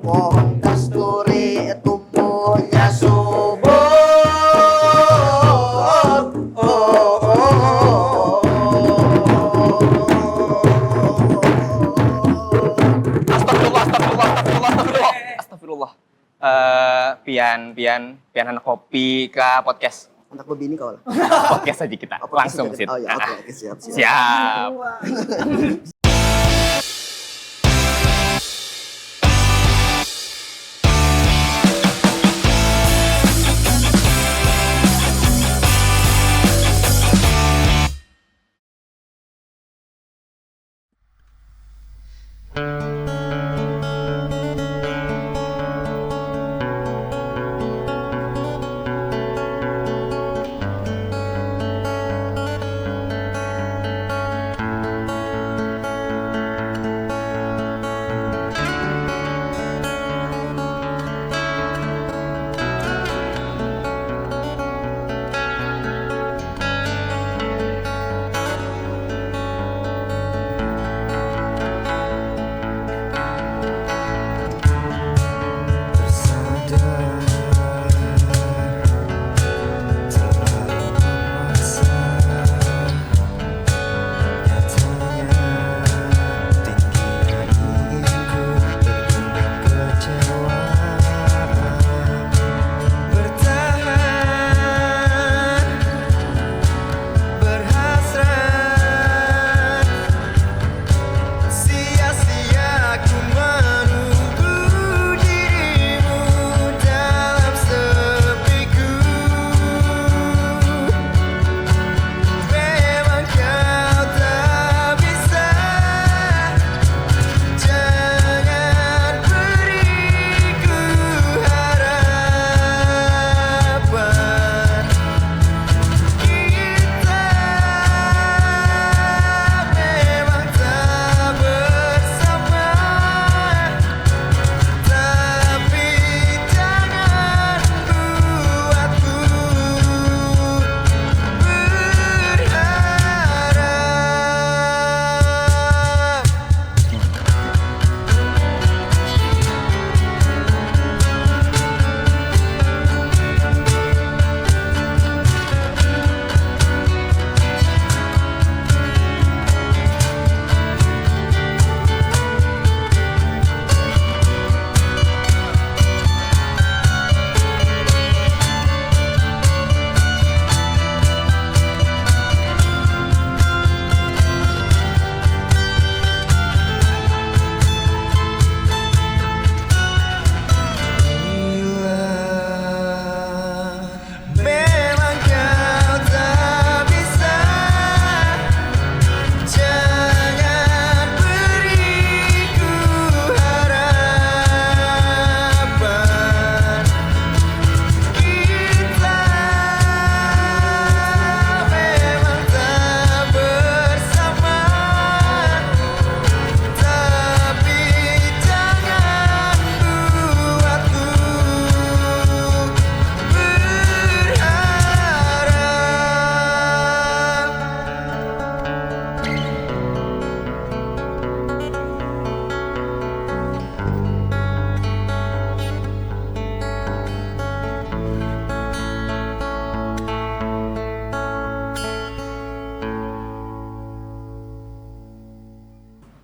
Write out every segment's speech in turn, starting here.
pohon kasturi tumbuhnya subur. Astagfirullah. Pian anak kopi ke podcast. Anak bini kau lah. Podcast aja kita. Langsung sih. Oh ya, oke, siap. Siap.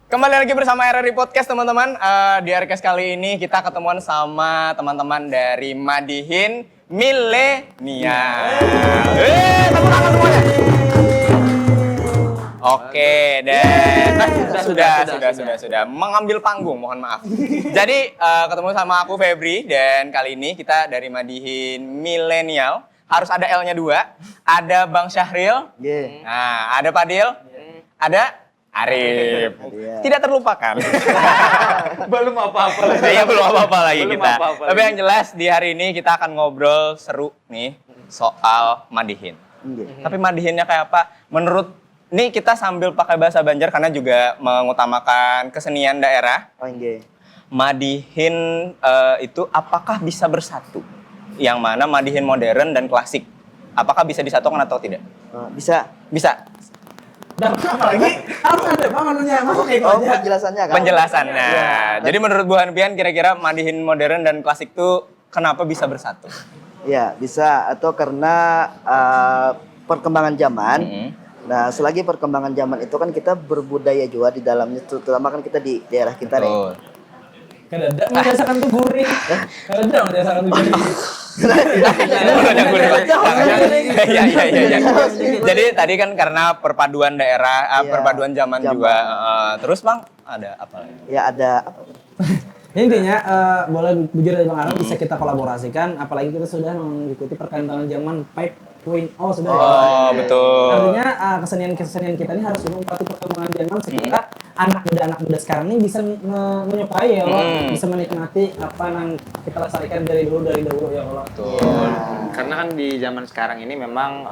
Kembali lagi bersama RRI Podcast teman-teman. Di RKS kali ini kita ketemuan sama teman-teman dari Madihin Milenial. Tepuk tangan semuanya. Oke, dan sudah mengambil panggung, mohon maaf. Jadi ketemu sama aku Febri dan kali ini kita dari Madihin Milenial. Harus ada L-nya 2. Ada Bang Syahril. Nah, ada Padil. Ada Arif. Tidak terlupakan. Belum apa-apa lagi. Iya, belum apa-apa lagi kita. Apa-apa Tapi yang jelas di hari ini kita akan ngobrol seru nih soal Madihin. Tapi Madihinnya kayak apa? Menurut ini kita sambil pakai bahasa Banjar karena juga mengutamakan kesenian daerah. Madihin itu apakah bisa bersatu? Yang mana Madihin modern dan klasik? Apakah bisa disatukan atau tidak? Bisa. Bisa. apalagi harus ada Bang anunya, masa kayak gitu Oh, aja. penjelasannya kan? Penjelasannya. Iya. Jadi menurut Bu Hanpian kira-kira mandihin modern dan klasik tuh kenapa bisa bersatu? Ya, bisa atau karena perkembangan zaman. Nah, selagi perkembangan zaman itu kan kita berbudaya juga di dalamnya, terutama kan kita di daerah kita nih. Betul. Kadang menjelaskan tuh gurih. Kadang menjelaskan tuh gurih. Iya. Jadi tadi kan karena perpaduan daerah, Iya, perpaduan zaman zaman. juga. Terus Bang, ada apa lagi? Ya ada apa? Intinya boleh bujur dari Bang Arab bisa kita kolaborasikan, apalagi kita sudah mengikuti perkembangan zaman 5.0 sudah ya. Oh, betul. Artinya kesenian kita ini harus mengikuti perkembangan zaman sehingga anak muda sekarang ini bisa menyukai ya Allah, bisa menikmati apa yang kita lestarikan dari dahulu ya Allah. Betul. Karena kan di zaman sekarang ini memang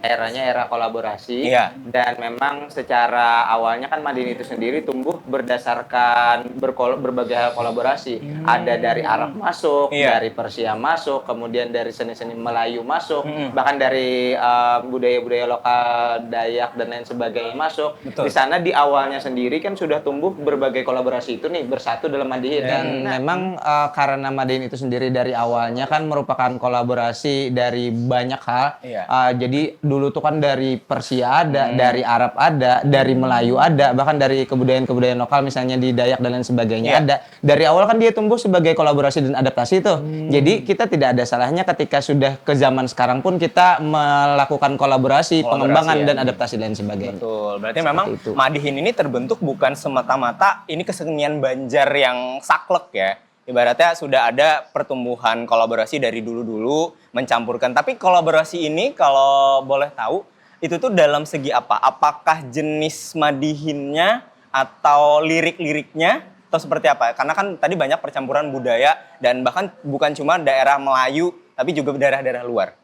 eranya era kolaborasi. Iya. Dan memang secara awalnya kan Madin itu sendiri tumbuh berdasarkan berbagai hal kolaborasi. Ada dari Arab masuk, Iya. dari Persia masuk, kemudian dari seni-seni Melayu masuk, bahkan dari budaya-budaya lokal Dayak dan lain sebagainya masuk. Betul. Di sana di awalnya sendiri kan sudah tumbuh berbagai kolaborasi itu nih bersatu dalam Madihin. Dan memang karena Madihin itu sendiri dari awalnya kan merupakan kolaborasi dari banyak hal. Iya. Jadi dulu tuh kan dari Persia ada, dari Arab ada, dari Melayu ada, bahkan dari kebudayaan-kebudayaan lokal misalnya di Dayak dan lain sebagainya Iya. ada. Dari awal kan dia tumbuh sebagai kolaborasi dan adaptasi tuh. Jadi kita tidak ada salahnya ketika sudah ke zaman sekarang pun kita melakukan kolaborasi, pengembangan ya. dan adaptasi dan sebagainya. Betul. Berarti memang itu. Madihin ini terbentuk bukan semata-mata ini kesenian Banjar yang saklek ya. Ibaratnya sudah ada pertumbuhan kolaborasi dari dulu-dulu mencampurkan. Tapi kolaborasi ini kalau boleh tahu itu tuh dalam segi apa? Apakah jenis Madihinnya atau lirik-liriknya atau seperti apa? Karena kan tadi banyak percampuran budaya dan bahkan bukan cuma daerah Melayu tapi juga daerah-daerah luar.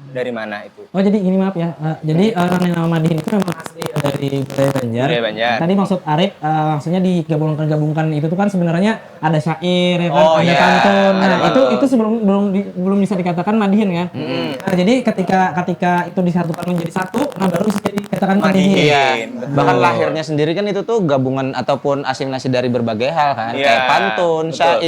Dari mana itu? Oh jadi gini maaf ya, jadi nama Madihin itu memang asli dari budaya Banjar. Budaya Banjar. Tadi maksud Arif, maksudnya digabungkan itu tuh kan sebenarnya ada syair, ya kan, Oh, ada iya. pantun. Ada Nah pantun. itu belum bisa dikatakan Madihin kan. Nah jadi ketika itu disatukan menjadi satu, nah baru bisa dikatakan Madihin. Iya. Iya, bahkan lahirnya sendiri kan itu tuh gabungan ataupun asimilasi dari berbagai hal kan, Iya, kayak pantun, betul.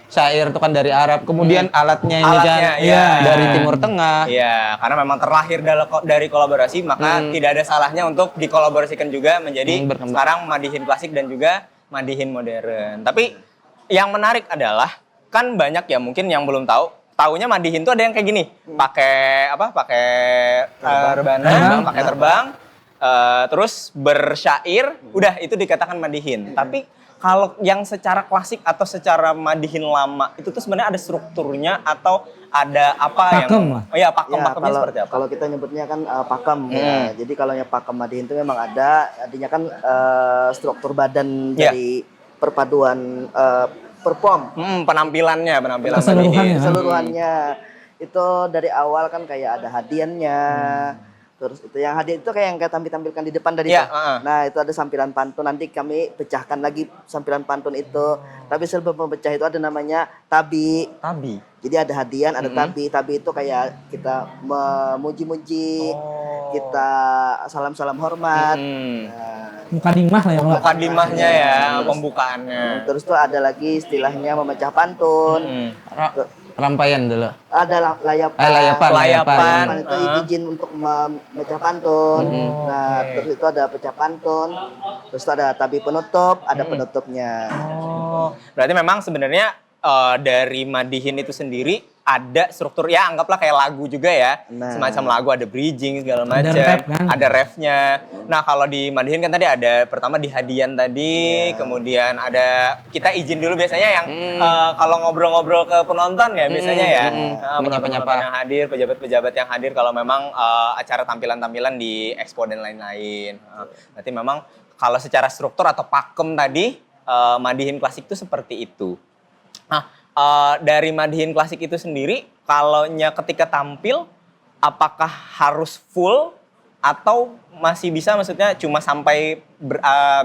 syair itu kan dari Arab, kemudian alatnya ini Alatnya, kan iya. dari Timur Tengah. Iya, karena memang terlahir dari kolaborasi, maka tidak ada salahnya untuk dikolaborasikan juga menjadi Berkembang. sekarang Madihin klasik dan juga Madihin modern. Tapi yang menarik adalah kan banyak ya mungkin yang belum tahu. Taunya Madihin tuh ada yang kayak gini, pakai apa? Pakai rebana, pakai terbang, terus bersyair, udah itu dikatakan Madihin. Tapi kalau yang secara klasik atau secara Madihin lama itu tuh sebenarnya ada strukturnya atau ada apa Pakem yang lah. Oh iya, pakemnya kalau, seperti apa? kalau kita nyebutnya kan pakem ya. Jadi kalau yang pakem Madihin itu memang ada, artinya kan struktur badan Iya. dari perpaduan perform Penampilan Keseluruhannya. Madihin. keseluruhannya. Itu dari awal kan kayak ada hadiannya. Terus itu yang hadiah itu kayak yang kita tampilkan di depan tadi Iya, tuh. Nah, itu ada sampilan pantun, nanti kami pecahkan lagi sampilan pantun itu. Tapi sebelum pemecah itu ada namanya tabi. Tabi. Jadi ada hadian, ada tabi. Tabi itu kayak kita memuji-muji, kita salam-salam hormat. Nah, Mukadimah lah ya Allah. Mukadimahnya ya, pembukaannya. terus tuh ada lagi istilahnya memecah pantun. Rampaian dulu. Ada layapan. Layapan. Layapan. Itu izin untuk memecah pantun. Nah, terus itu ada pecah pantun. Terus itu ada tabi penutup, ada penutupnya. Oh, berarti memang sebenarnya dari Madihin itu sendiri ada struktur ya anggaplah kayak lagu juga ya. Nah. Semacam lagu ada bridging segala macam. rap kan? Ada refnya. Nah, kalau di Madihin kan tadi ada pertama di hadian tadi, kemudian ada kita izin dulu biasanya yang kalau ngobrol-ngobrol ke penonton ya biasanya ya. Menyapa-nyapa. Penonton yang hadir, pejabat-pejabat yang hadir kalau memang acara tampilan-tampilan di expo dan lain-lain. Berarti memang kalau secara struktur atau pakem tadi Madihin klasik itu seperti itu. Nah, dari Madihin klasik itu sendiri, kalaunya ketika tampil, apakah harus full atau masih bisa maksudnya cuma sampai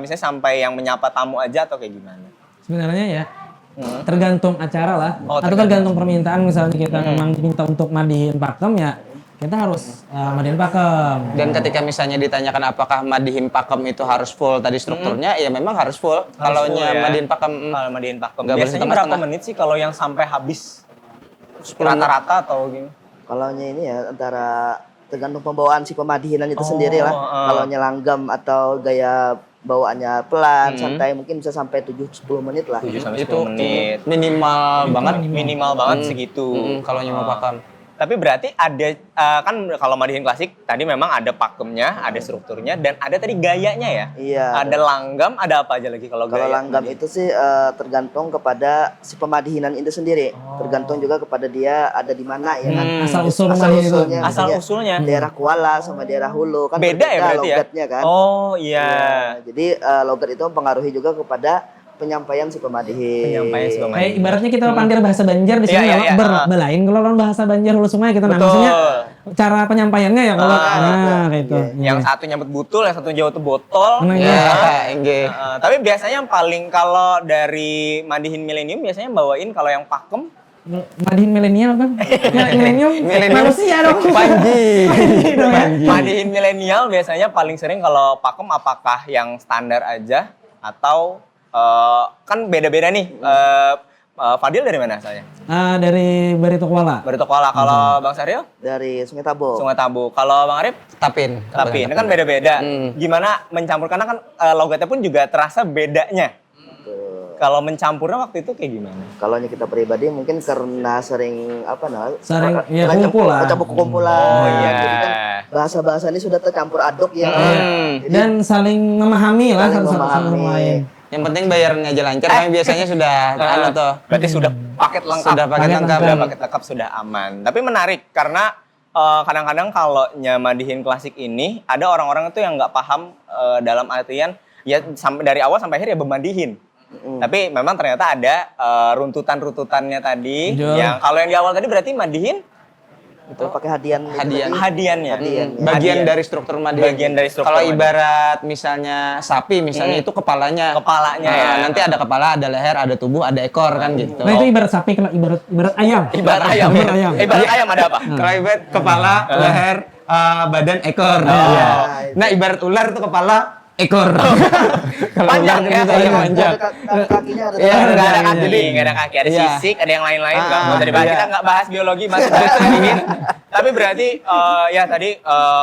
misalnya sampai yang menyapa tamu aja atau kayak gimana? Sebenarnya ya tergantung acara lah, Oh, atau tergantung permintaan. Misalnya kita memang diminta untuk Madihin pakem ya kita harus Madihin Pakem. Dan ketika misalnya ditanyakan apakah Madihin Pakem itu harus full tadi strukturnya, ya memang harus full. Kalau full, ya. Madihin Pakem, Kalau Madihin Pakem. nggak boleh Biasanya setengah-setengah. berapa menit sih kalau yang sampai habis? 10 menit. Rata-rata atau gini? Kalau ini ya antara tergantung pembawaan si pemadihinan itu sendiri lah. Kalau langgam atau gaya bawaannya pelan, santai mungkin bisa sampai 7-10 menit lah. 7 sampai 10 itu menit. minimal banget. Minimal banget segitu. Kalau nyewa pakem. Tapi berarti ada kan kalau Madihin klasik tadi memang ada pakemnya, ada strukturnya dan ada tadi gayanya ya. Iya. Ada langgam, ada apa aja lagi kalau Kalau gaya? langgam itu sih tergantung kepada si pemadihinan itu sendiri. Tergantung juga kepada dia ada di mana ya kan. Asal-usul pemadihin itu. Asal-usulnya. Asal misalnya usulnya. Daerah Kuala sama daerah Hulu kan Beda ya berarti ya? logatnya kan. Oh iya. Iya, jadi logat itu mempengaruhi juga kepada penyampaian si pemadihin. Penyampaian si pemadihin. Kayak ibaratnya kita pandir bahasa Banjar di sini Iya, iya, iya. berbelain kalau lawan bahasa Banjar Hulu Sungai gitu. Nah, Betul. maksudnya cara penyampaiannya ya kalau gitu. Yang satu nyambut butul, yang satu jauh tuh botol. Nah, Ya, enggak. Tapi biasanya yang paling kalau dari Madihin Milenium biasanya bawain kalau yang pakem Madihin milenial kan? Milenium manusia dong. Panji. dong ya. Madihin milenial biasanya paling sering kalau pakem apakah yang standar aja atau kan beda-beda nih. Fadil dari mana asalnya? Dari Barito Kuala. Barito Kuala. Kalau Bang Sahril? Dari Sungai Tabo. Sungai Tabu. Kalau Bang Arif? Tapin. Tapi ini kan beda-beda. Gimana mencampur karena kan logatnya pun juga terasa bedanya. Kalau mencampurnya waktu itu kayak gimana? Kalau kita pribadi mungkin karena sering Sering, ya, karena kumpul lah. campur kumpulan. Oh, iya. Jadi kan bahasa-bahasa ini sudah tercampur aduk ya. Jadi Dan saling memahami lah saling satu sama memahami. lain. Yang penting bayarnya aja lancar, kami biasanya sudah anu tuh. Berarti sudah paket lengkap. Sudah paket lengkap. Sudah paket lengkap, sudah aman. Tapi menarik karena kadang-kadang kalau Madihin klasik ini ada orang-orang itu yang nggak paham dalam artian ya sampai dari awal sampai akhir ya bermadihin. Tapi memang ternyata ada runtutan-runtutannya tadi. Betul. Yang kalau yang di awal tadi berarti madihin itu pakai hadian. hadiannya. Bagian dari struktur Madihin. Bagian dari struktur Kalau Madihin. ibarat misalnya sapi, misalnya itu kepalanya. Kepalanya Nah, ya. nanti ada kepala, ada leher, ada tubuh, ada ekor kan gitu. Nah itu ibarat sapi, kalau ibarat ayam. Ibarat ayam. Ibarat ayam. Ibarat ayam ada apa? Kalau ibarat kepala, leher, badan, ekor. Iya. Nah, ibarat ular itu kepala, ekor. Kalau Panjang ular ya, kan iya, panjang. Kakinya ada. Iya, Nggak ada iya, kaki, iya. nggak ada kaki, ada Iya. sisik, ada yang lain-lain, nggak mau dibahas. iya. Kita nggak bahas biologi, masih sedikit. Tapi berarti ya tadi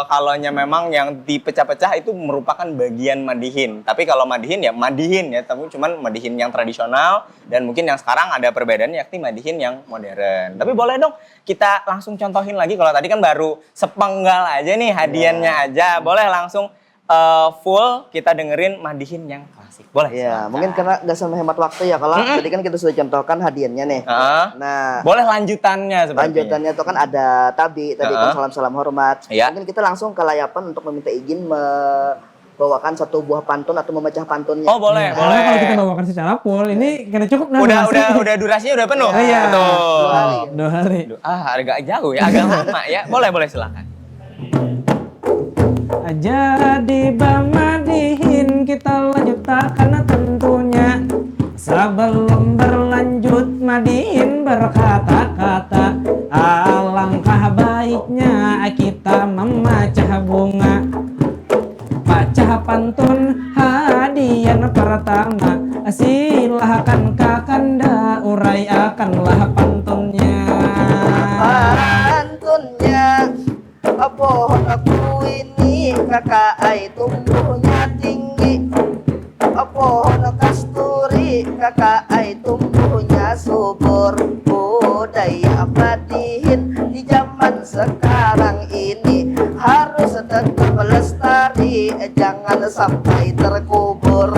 kalaunya memang yang dipecah-pecah itu merupakan bagian Madihin. Tapi kalau Madihin ya, tapi cuman Madihin yang tradisional dan mungkin yang sekarang ada perbedaan yakni Madihin yang modern. Tapi boleh dong kita langsung contohin lagi kalau tadi kan baru sepenggal aja nih hadiannya aja. Boleh langsung full kita dengerin Madihin yang klasik. Boleh? Iya, mungkin karena nggak sama hemat waktu ya. Kalau tadi kan kita sudah contohkan hadiannya nih. Heeh. Nah, Boleh lanjutannya sepertinya. lanjutannya itu kan ada tadi kan salam-salam hormat. Iya. Mungkin kita langsung ke layapan untuk meminta izin membawakan satu buah pantun atau memecah pantunnya. Oh boleh, Karena boleh. kalau kita bawakan secara full, ini kena cukup nah. Udah durasinya udah penuh. Iya. Betul. 2 hari. Agak jauh ya, agak lama ya. Boleh silakan. Jadi Madihin kita lanjutkan tentunya. Sebelum berlanjut Madihin berkata-kata, alangkah baiknya kita memecah bunga. Baca pantun hadian pertama, silahkan kakanda uraiakanlah pantunnya. Pantunnya pohon aku ini kakak ai tumbuhnya tinggi. Pohon kasturi kakak ai tumbuhnya subur. Budaya Madihin di zaman sekarang ini harus tetap lestari, jangan sampai terkubur.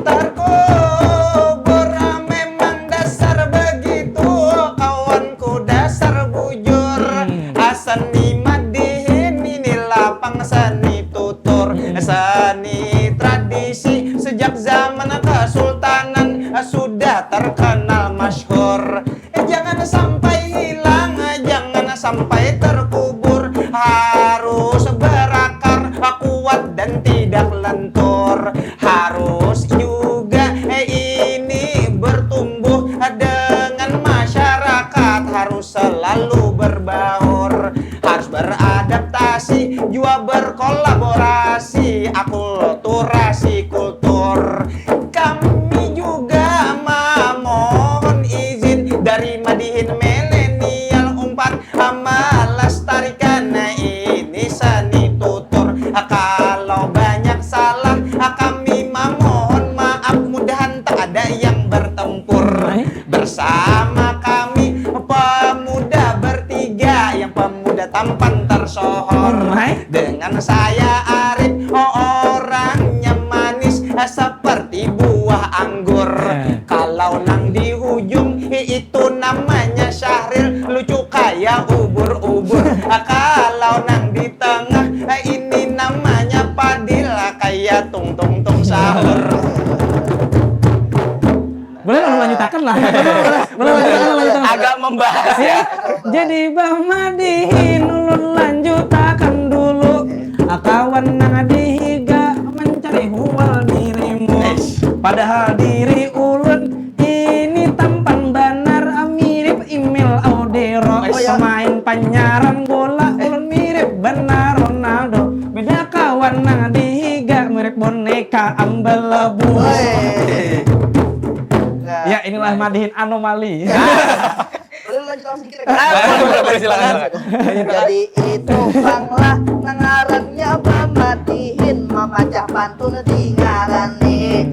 Terkubur memang dasar begitu, kawanku dasar bujur. Seni Madihin inilah seni tutur, seni tradisi sejak zaman kesultanan sudah terkenal masyhur. Jangan sampai hilang, jangan sampai terkubur, harus berakar kuat dan tidak lentur. Harus juga ini bertumbuh dengan masyarakat, harus selalu berbaur, harus berada jua berkolaborasi, akulturasi kultur. Kami juga memohon izin dari Madihin Milenial Umpan melestarikan ini seni tutur. Kalau banyak salah kami memohon maaf, mudahan tak ada yang bertempur. Bersama kami pemuda bertiga, yang pemuda tampan tersohor. Dengan saya Arif, orangnya manis seperti buah anggur. Kalau nang di ujung itu namanya Syahril, lucu kayak ubur-ubur. Kalau nang di tengah ini namanya Padilla, kayak tung-tung-tung sahur. Boleh lanjutakan lah. Boleh lanjutakan. Agak membahas ya. Jadi Bang Madihin ulun lanjutakan dulu. Kawan nang dihiga mencari huwal dirimu. Padahal diri ulun ini tampan benar, mirip Email Audero. Pemain penyiaran bola ulun mirip benar Ronaldo. Beda kawan nang dihiga mirip boneka ambelebu. Ya inilah Madihin anomali. Boleh lanjut sedikit. Boleh, silakan. Jadi itu banglah nangarannya Madihin, memacah pantun di ngarani.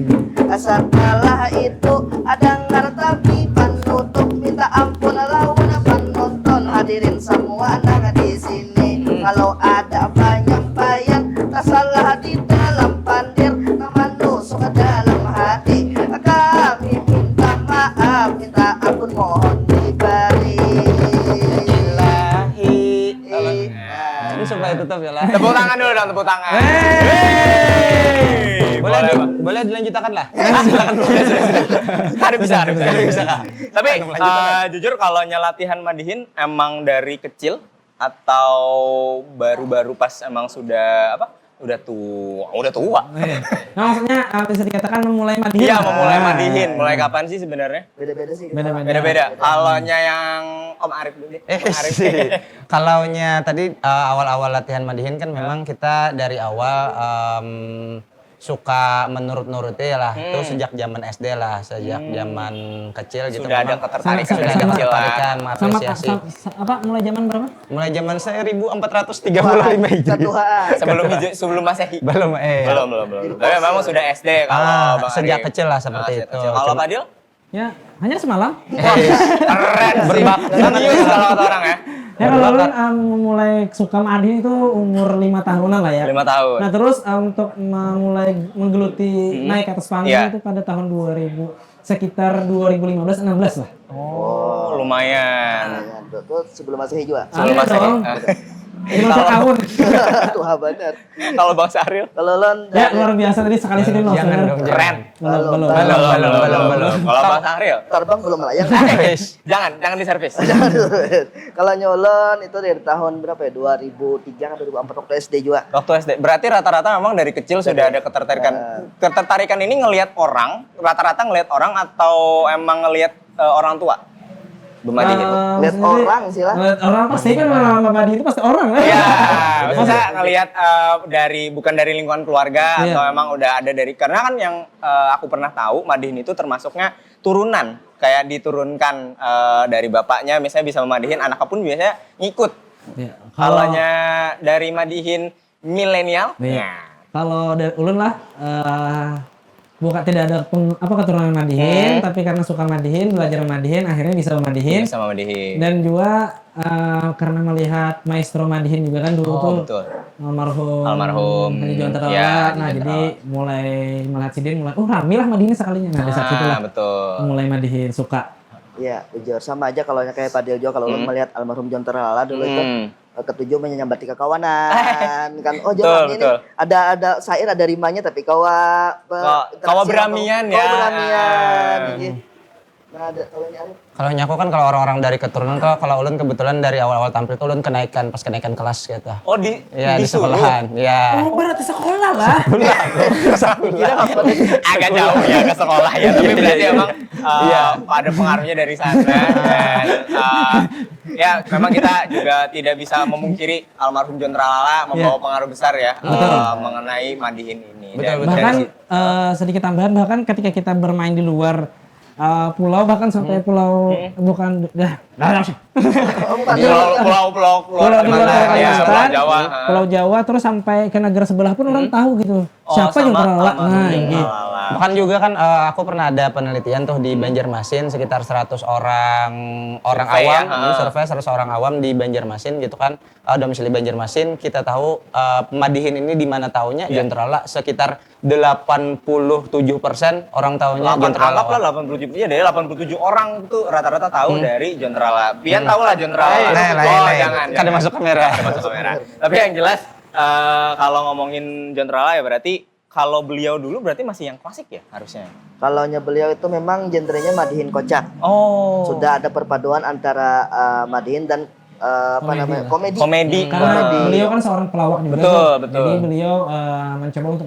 Setelah itu ada ngartapi penutup, minta ampun lawan penonton, hadirin semua nang di sini. Kalau ada penyampaian tak salah di dalam pandir, nama nusuk ke dalam hati, kami minta maaf, minta ampun, mohon diberi. Ini supaya tutup ya lah. Tepuk tangan dulu dong, tepuk tangan. Boleh dilanjutkan lah. Harus bisa. Tapi jujur kalau latihan Madihin emang dari kecil atau baru-baru pas emang sudah apa? Udah tua. Nah, maksudnya bisa dikatakan memulai Madihin. Iya, memulai Madihin. Mulai kapan sih sebenarnya? Beda-beda sih. Beda-beda. Kalaunya yang Om Arif dulu deh. Om Arif. Kalaunya tadi awal-awal latihan Madihin kan memang kita dari awal suka menurut-nuruti lah. Itu sejak zaman SD lah, sejak zaman kecil gitu. Sudah ada memang ketertarikan sudah dari ada kecil lah. ketertarikan, mengapresiasi. Apa mulai zaman berapa? Mulai zaman saya 1435 Hijriah. Sebelum Masehi. Belum. Belum. Tapi memang sudah SD kalau Bang sejak Arif. kecil lah seperti Sejak itu. kecil. Kalau Fadil? Ya, hanya semalam. Keren sih. Berbakat. Serius kalau kata orang ya. Ya kalau ulun mulai suka Madihin itu umur 5 tahunan lah ya. 5 tahun. Nah terus untuk mulai menggeluti naik ke atas panggung Iya. itu pada tahun 2000, sekitar 2015-16 lah. Oh, lumayan. Itu sebelum Masehi juga. Sebelum Ada Masehi. dong. 5 tahun. Tua benar. Kalau Bang Sahril? Kalau Lon Ya luar biasa tadi sekali sini loh. Jangan dong, Keren. Belum. Kalau Bang Sahril? terbang belum melayang. Jangan diservis. Jangan dulu. Kalau nyolon itu dari tahun berapa ya? 2003 atau 2004 waktu SD juga. Waktu SD. Berarti rata-rata memang dari kecil sudah ada ketertarikan. Ketertarikan ini ngelihat orang, rata-rata ngelihat orang atau emang ngelihat orang tua? Bemadihin. Lihat orang sih lah. Lihat orang pasti kan nama Madihin itu pasti orang lah. Iya, maksudnya ngelihat bukan dari lingkungan keluarga Iya. atau emang udah ada dari, karena kan yang aku pernah tahu Madihin itu termasuknya turunan, kayak diturunkan dari bapaknya, misalnya bisa memadihin, anaknya pun biasanya ngikut. Iya. Kalaunya dari Madihin milenial, Iya. Kalau dari ulun lah bukan tidak ada keturunan Madihin, tapi karena suka Madihin, belajar Madihin, akhirnya bisa Madihin. sama Madihin. Dan juga karena melihat maestro Madihin juga kan dulu tuh Betul. almarhum Haji Juan Tadawala. Ya, Nah jadi mulai melihat Sidin mulai rame lah Madihin sekalinya. Nah di saat itu lah Betul. mulai Madihin suka. Iya, jujur sama aja kalau kayak Pak Diljo, kalau Lon melihat almarhum John Terlala dulu itu ketujuh menyambati kekawanan kan. Oh jangan ini betul. ada syair, ada rimanya, tapi kawa beramian ya. Kawa beramian. Nah, ada kalau ini Arif. Kalau nyaku kan kalau orang-orang dari keturunan, kalau ulun kebetulan dari awal-awal tampil tuh ulun kenaikan kelas gitu. Oh di Iya, di sekolahan. Iya. Oh berarti sekolah lah. Kira apa nih? Agak jauh ya ke sekolah ya, tapi berarti emang ada pengaruhnya dari sana. Dan ya memang kita juga tidak bisa memungkiri almarhum John Tralala membawa pengaruh besar ya mengenai Madihin ini. Dan Bahkan dari sedikit tambahan, bahkan ketika kita bermain di luar pulau, bahkan sampai pulau bukan pulau di luar Kalimantan, Jawa. Pulau Jawa, terus sampai ke negara sebelah pun orang tahu gitu. Oh, Siapa yang sama Tralala? Nah, almarhum gitu. Tralala. Bahkan juga kan aku pernah ada penelitian tuh di Banjarmasin sekitar 100 orang Survei awam, ya, survei 100 orang awam di Banjarmasin gitu kan. Domisili Banjarmasin, kita tahu Madihin ini di mana taunya John Tralala sekitar 87% orang taunya John Tralala. Anggaplah 87, ya dari 87 orang tuh rata-rata tahu dari John Tralala. Pian tahu lah John Tralala. Jangan. Kada masuk kamera. Masuk kamera. Tapi yang jelas kalau ngomongin John Tralala ya berarti kalau beliau dulu berarti masih yang klasik ya harusnya. Kalau beliau itu memang genrenya Madihin kocak. Oh. Sudah ada perpaduan antara Madihin dan komedi. Karena beliau kan seorang pelawak juga. Betul. Jadi beliau mencoba untuk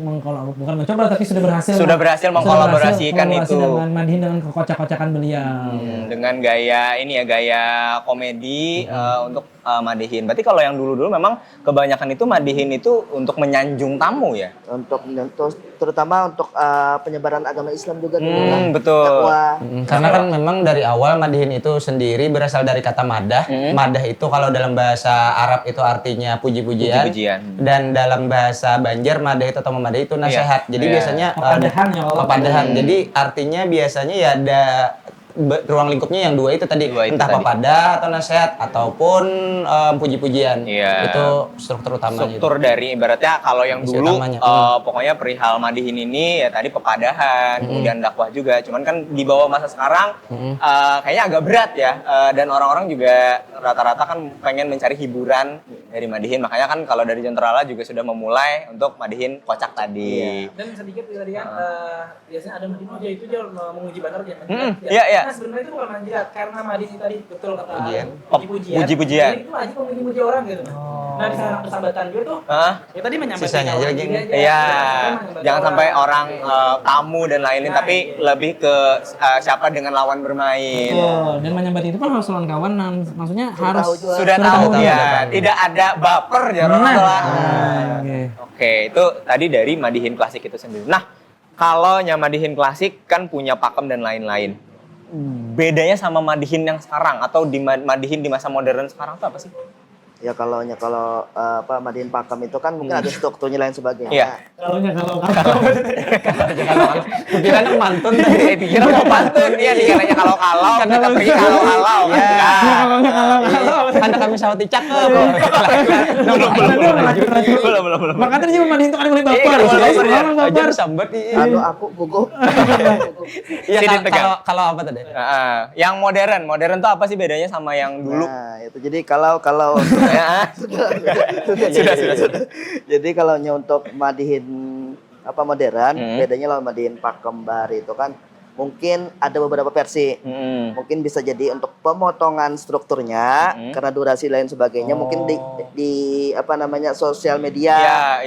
bukan mencoba tapi sudah berhasil mengkolaborasikan itu dengan Madihin dengan kekocak-kocakan beliau. Dengan gaya ini ya, gaya komedi untuk Madihin. Berarti kalau yang dulu-dulu memang kebanyakan itu Madihin itu untuk menyanjung tamu ya. Untuk terutama untuk penyebaran agama Islam juga betul. Dakwah. Karena kan memang dari awal Madihin itu sendiri berasal dari kata madah. Madah itu kalau dalam bahasa Arab itu artinya puji-pujian. Dan dalam bahasa Banjar madah itu atau memadah itu nasihat. Jadi biasanya papadahan. Jadi artinya biasanya ya ada ruang lingkupnya yang dua itu tadi, entah papada atau nasihat ataupun puji-pujian. Itu struktur utamanya. Struktur dari ibaratnya kalau yang dulu pokoknya perihal Madihin ini ya tadi pepadahan, kemudian dakwah juga. Cuman kan di bawah masa sekarang kayaknya agak berat ya, dan orang-orang juga rata-rata kan pengen mencari hiburan dari Madihin. Makanya kan kalau dari John Tralala juga sudah memulai untuk Madihin kocak tadi. Dan sedikit tadi kan biasanya ada Madihin dia itu dia menguji banar dia. Iya. Nah sebenarnya itu bukan manjirat karena Madihin tadi betul kata puji-pujian. Itu aja memuji-muji orang gitu. Nah di sana persahabatan gue tuh ya tadi menyampaikan sisanya aja lagi. Iya. Jangan sampai orang tamu dan lain-lain tapi lebih ke siapa dengan lawan bermain. Dan menyambat itu pun harus lawan kawan, maksudnya harus sudah tahu ya. Tidak ada baper ya Oke, itu tadi dari Madihin klasik itu sendiri. Nah, kalau Madihin klasik kan punya pakem dan lain-lain. Bedanya sama Madihin yang sekarang atau di Madihin di masa modern sekarang itu apa sih? Ya kalau Madihin pakem itu kan mungkin ada strukturnya lain sebagainya. Iya. kalau Kira anak mantun tadi. Dikira mau pantun ya, dikiranya kalau kita pergi kalau. Anak kami sawati cakep. Belum. Makanya tadi Madihin itu kan mulai baper. Sambat. Aku gugup. Iya, kalau apa tadi? Yang modern tuh apa sih bedanya sama yang dulu? Nah, itu jadi kalau sudah. Jadi kalau untuk Madihin modern, bedanya lawan Madihin pakem bahari itu kan mungkin ada beberapa versi. Mungkin bisa jadi untuk pemotongan strukturnya karena durasi lain sebagainya, mungkin di sosial media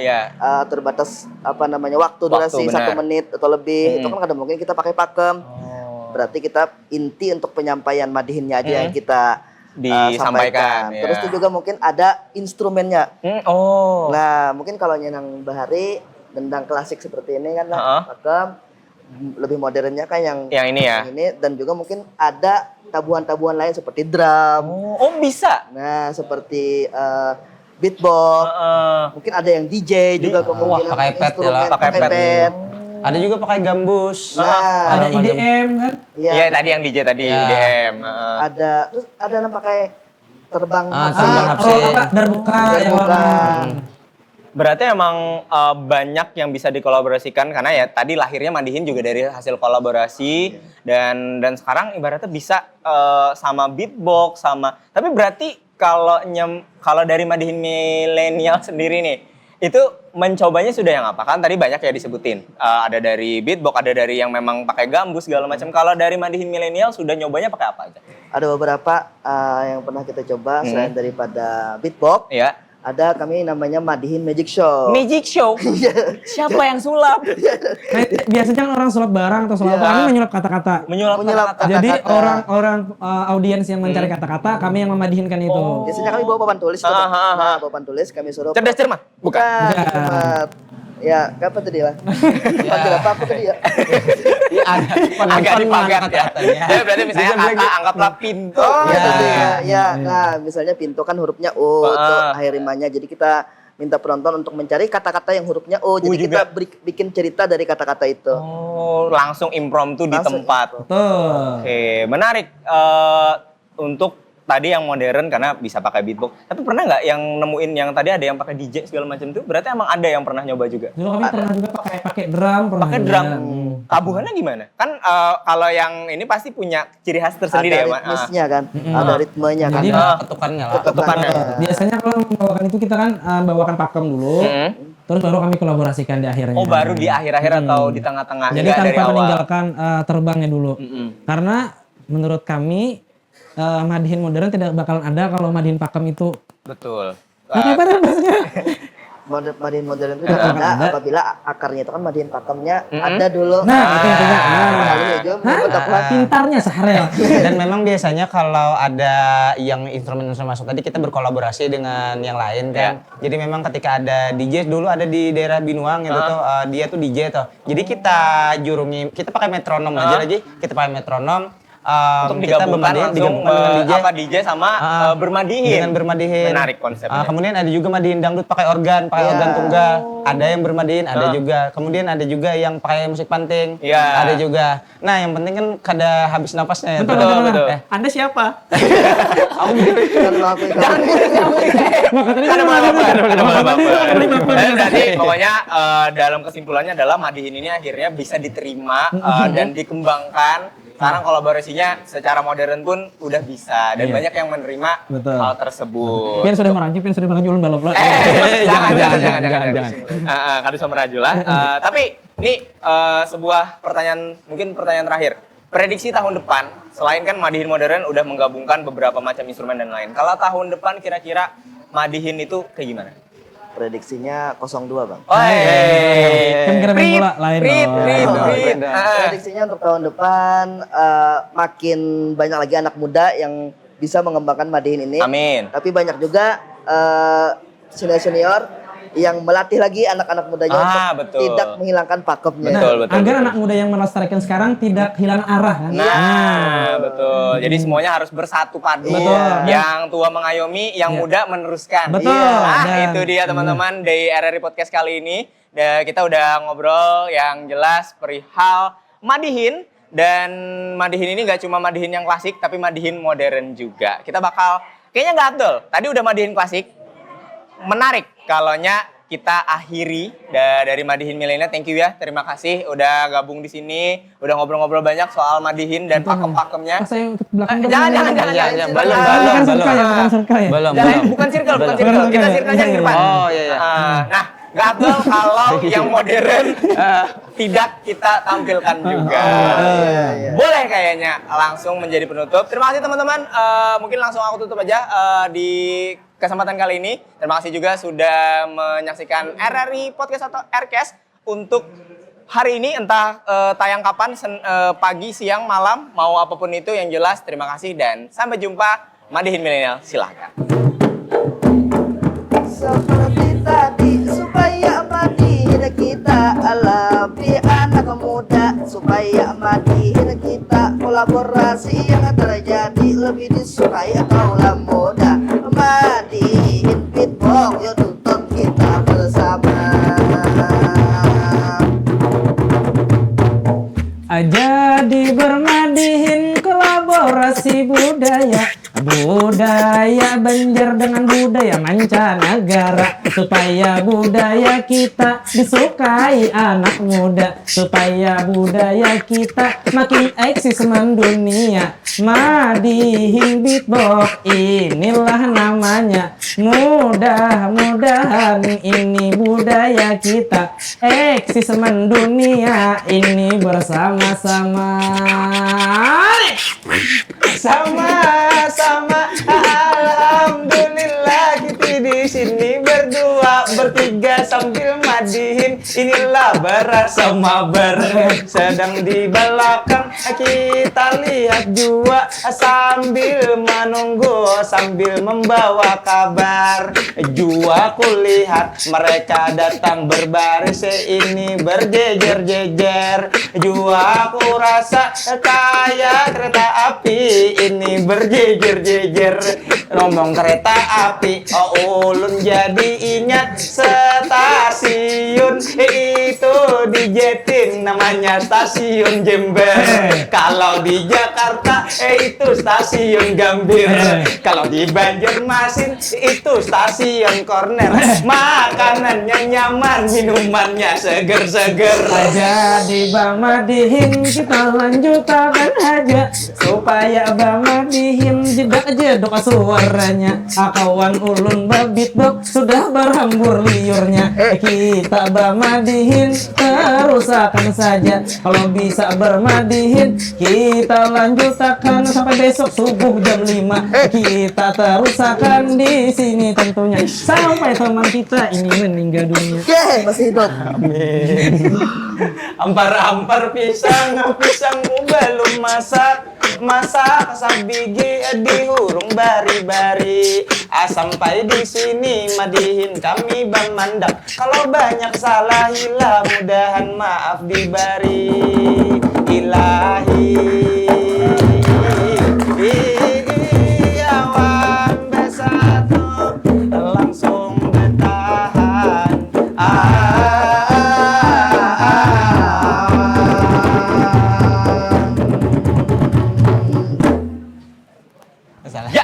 terbatas waktu durasi 1 menit atau lebih, itu kan kadang mungkin kita pakai pakem. Berarti kita inti untuk penyampaian Madihinnya aja yang kita sampaikan. Terus itu juga mungkin ada instrumennya. Nah, mungkin kalau nyenang bahari dendang klasik seperti ini kan pakem, lebih modernnya kan yang ini ya. Ini dan juga mungkin ada tabuhan-tabuhan lain seperti drum. Bisa. Nah, seperti beatbox. Mungkin ada yang DJ juga kemungkinan pakai pad ya, pakai pad. Ada juga pakai gambus. Ada IDM kan? Iya, tadi yang DJ tadi IDM. Terus ada yang pakai terbang berbuka. Berarti emang banyak yang bisa dikolaborasikan karena ya tadi lahirnya Madihin juga dari hasil kolaborasi dan sekarang ibaratnya bisa sama beatbox sama. Tapi berarti kalau dari Madihin milenial sendiri nih itu mencobanya sudah yang apa? Kan tadi banyak ya disebutin. Ada dari beatbox, ada dari yang memang pakai gambus segala macam. Kalau dari Madihin milenial sudah nyobanya pakai apa aja? Ada beberapa yang pernah kita coba selain daripada beatbox. Iya. Ada kami namanya Madihin Magic Show. Magic show. Siapa yang sulap? Nah, biasanya kan orang sulap barang atau sulap apa, kami menyulap kata-kata. Menyulap kata-kata. Jadi kata-kata. orang-orang audiens yang mencari kata-kata, kami yang memadihinkan itu. Biasanya kami bawa papan tulis. Nah, papan tulis kami suruh. Cerdas cermat? Bukan. Cermat. Ya, apa tadi lah? Panggil apa aku tadi ya? Agak dipagat ya. Jadi berarti misalnya anggaplah pintu. Oh, Ya. itu dia. Ya, nah misalnya pintu kan hurufnya O, itu akhir rimanya. Jadi kita minta penonton untuk mencari kata-kata yang hurufnya O. Jadi kita bikin cerita dari kata-kata itu. Oh, langsung impromptu di Langsung tempat. Betul. Oke, menarik. Untuk tadi yang modern karena bisa pakai beatbox. Tapi pernah nggak yang nemuin yang tadi ada yang pakai DJ segala macam itu? Berarti emang ada yang pernah nyoba juga? Dulu kami pernah juga pakai drum, pernah Pakai juga. drum. Tabuhannya gimana? Kan kalau yang ini pasti punya ciri khas tersendiri Ada ya, Mak. ritmisnya kan, ada ritmenya kan. Jadi Ketukannya lah. Ketukannya. biasanya kalau membawakan itu kita kan bawakan pakem dulu, terus baru kami kolaborasikan di akhirnya. Oh, baru di akhir-akhir atau di tengah-tengah? Jadi Nggak dari tanpa awal? meninggalkan terbangnya dulu. Karena menurut kami Madihin modern tidak bakalan ada kalau Madihin pakem itu. Betul. Apa bahasanya? Madihin modern itu kan ada apabila akarnya itu kan Madihin pakemnya ada dulu. Nah, itu yang punya. Lalu ya juga membuat Pintarnya Sahrel. Dan memang biasanya kalau ada yang instrumen-instrumen masuk tadi kita berkolaborasi dengan yang lain kan. Jadi memang ketika ada DJ dulu ada di daerah Binuang gitu tuh dia tuh DJ tuh. Jadi kita jurungi kita pakai metronom aja lagi. Kita pakai metronom Untuk kita digabungkan langsung dengan DJ. apa DJ sama bermadihin. Dengan bermadihin. Menarik konsepnya. Kemudian ada juga madihin dangdut pakai organ tunggal. Ada yang bermadihin, ada juga. Kemudian ada juga yang pakai musik panting. Iya. Ada juga. Nah, yang penting kan kada habis napasnya. Betul, betul. Anda siapa? Ada bapak. Jadi pokoknya dalam kesimpulannya adalah Madihin ini akhirnya bisa diterima dan dikembangkan. Sekarang kolaborasinya secara modern pun udah bisa dan banyak yang menerima hal tersebut. Pian sudah meranju ulun balap. Jangan. Kan bisa meraju lah. Tapi ini sebuah pertanyaan, mungkin pertanyaan terakhir. Prediksi tahun depan, selain kan Madihin modern udah menggabungkan beberapa macam instrumen dan lain. Kalau tahun depan kira-kira Madihin itu kayak gimana? Prediksinya 02 bang. Kan kira main bola lain dong. Prediksinya untuk tahun depan makin banyak lagi anak muda yang bisa mengembangkan Madihin ini. Amin. Tapi banyak juga senior-senior yang melatih lagi anak-anak mudanya untuk betul. tidak menghilangkan pakemnya. Betul. Agar anak muda yang melestarikan sekarang tidak hilang arah kan. Nah, betul. Jadi semuanya harus bersatu padu. Betul. Yang tua mengayomi, yang muda meneruskan. Betul. Nah, Dan- itu dia teman-teman dari RRI Podcast kali ini. Kita udah ngobrol yang jelas perihal Madihin. Dan Madihin ini gak cuma Madihin yang klasik, tapi Madihin modern juga. Kita bakal, kayaknya gak Abdul, tadi udah Madihin klasik. Menarik kalaunya kita akhiri dari Madihin Milenial. Thank you ya, terima kasih udah gabung di sini, udah ngobrol-ngobrol banyak soal Madihin dan pakem-pakemnya. Saya ikut belakang. Jangan. Bukan circle ya, bukan circle ya. Jangan, bukan circle. Kita circle-nya di depan. Oh iya. Nah, gagal kalau yang modern tidak kita tampilkan juga. Boleh kayaknya langsung menjadi penutup. Terima kasih teman-teman. Mungkin langsung aku tutup aja di kesempatan kali ini. Terima kasih juga sudah menyaksikan RRI Podcast atau RCast untuk hari ini. Entah tayang kapan, pagi, siang, malam, mau apapun itu yang jelas. Terima kasih dan sampai jumpa. Madihin Milenial, silahkan. Seperti tadi supaya Madihin kita lebih anak muda, supaya Madihin kita kolaborasi yang terjadi lebih disukai kaum muda. Madihin beatbox yuk tuntut kita bersama. Jadi bermadihin kolaborasi budaya Banjar dengan budaya mancanegara, supaya budaya kita disukai anak muda, supaya budaya kita makin eksis mendunia. Madihin beatbox inilah namanya, mudah-mudahan ini budaya kita eksis mendunia ini bersama-sama. Sama-sama alhamdulillah kita di sini sambil madihin. Inilah berasa mabar. Sedang di belakang kita lihat jua sambil menunggu, sambil membawa kabar. Jua kulihat mereka datang berbaris ini berjejer-jejer. Jua aku rasa kayak kereta api ini berjejer-jejer. Ngomong kereta api, oh ulun jadi ingat stasiun itu di Jetin namanya stasiun Jember. Kalau di Jakarta itu stasiun Gambir. Kalau di Banjarmasin itu stasiun Corner. Makanannya nyaman, minumannya seger-seger. Jadi Bang Madihin kita lanjutkan aja supaya Bang Madihin jedak-jedok suaranya. Akawan ulun babit dok sudah berhambur liurnya. Kita Bang Madihin teruskan saja. Kalau bisa bermadihin kita lanjutkan sampai besok subuh jam 5. Kita teruskan di sini tentunya sampai teman kita ini meninggal dunia. Masih hidup. Amin. Ampar-ampar pisangku belum masak. Masak sabigi dihurung bari-bari. Sampai di sini Madihin kami bermandap. Kalau banyak salah hilang mudahan maaf diberi ilahi. Awan bersatu langsung bertahan. Salah. Ya.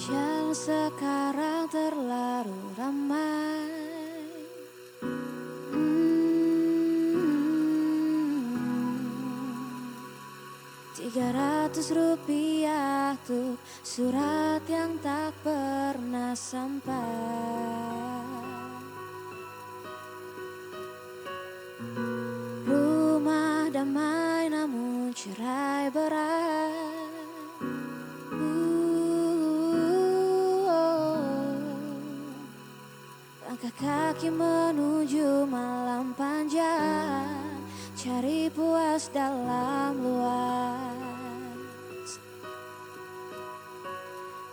Yang sekarang terlalu ramai. 300 rupiah tuh surat yang tak pernah sampai. Rumah damai namun cerai berai. Langkah kaki menuju malam panjang, cari puas dalam luas.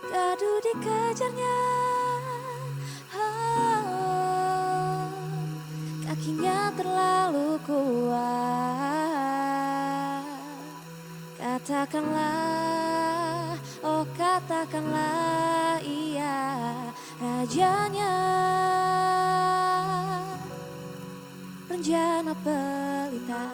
Gaduh dikejarnya, oh, kakinya terlalu kuat. Katakanlah, oh katakanlah iya rajanya. Rencana pelita.